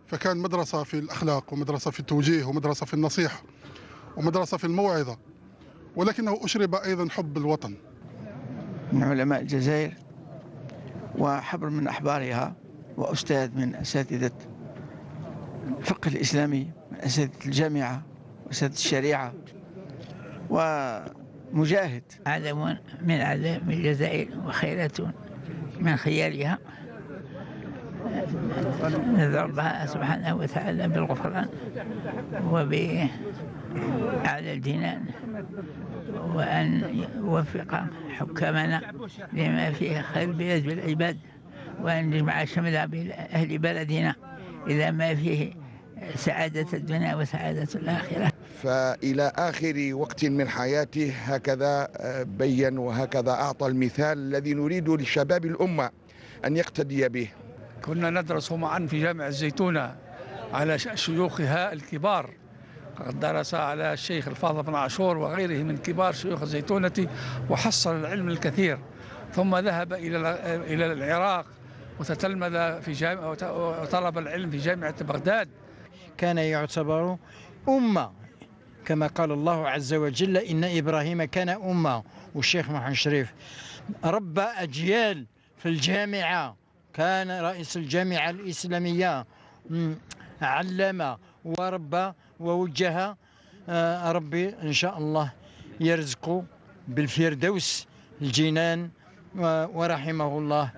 فكان مدرسة في الأخلاق ومدرسة في التوجيه ومدرسة في النصيحة ومدرسة في الموعظة، ولكنه أشرب أيضا حب الوطن. من علماء الجزائر وحبر من أحبارها، وأستاذ من أساتذة الفقه الإسلامي، من أساتذة الجامعة وأساتذة الشريعة، ومجاهد. علم من أعلام الجزائر وخيرة من خيالها. ندعو الله سبحانه وتعالى بالغفران وبأعلى الجنان، وأن يوفق حكامنا لما فيه خير البلاد والعباد، وأن يجمع شمل أهل بلدنا إلى ما فيه سعادة الدنيا وسعادة الآخرة. فإلى آخر وقت من حياته هكذا بين وهكذا أعطى المثال الذي نريد لشباب الأمة أن يقتدي به. كنا ندرس معا في جامع الزيتونة على شيوخها الكبار، قد درس على الشيخ الفاضل بن عاشور وغيره من كبار شيوخ الزيتونة، وحصل العلم الكثير، ثم ذهب إلى العراق وتتلمذ في وطلب العلم في جامعة بغداد. كان يعتبر أمة، كما قال الله عز وجل: إن إبراهيم كان أمة. والشيخ محمد شريف ربى أجيال في الجامعة، كان رئيس الجامعة الإسلامية، علم وربى ووجه. ربي إن شاء الله يرزقه بالفردوس الجنان ورحمه الله.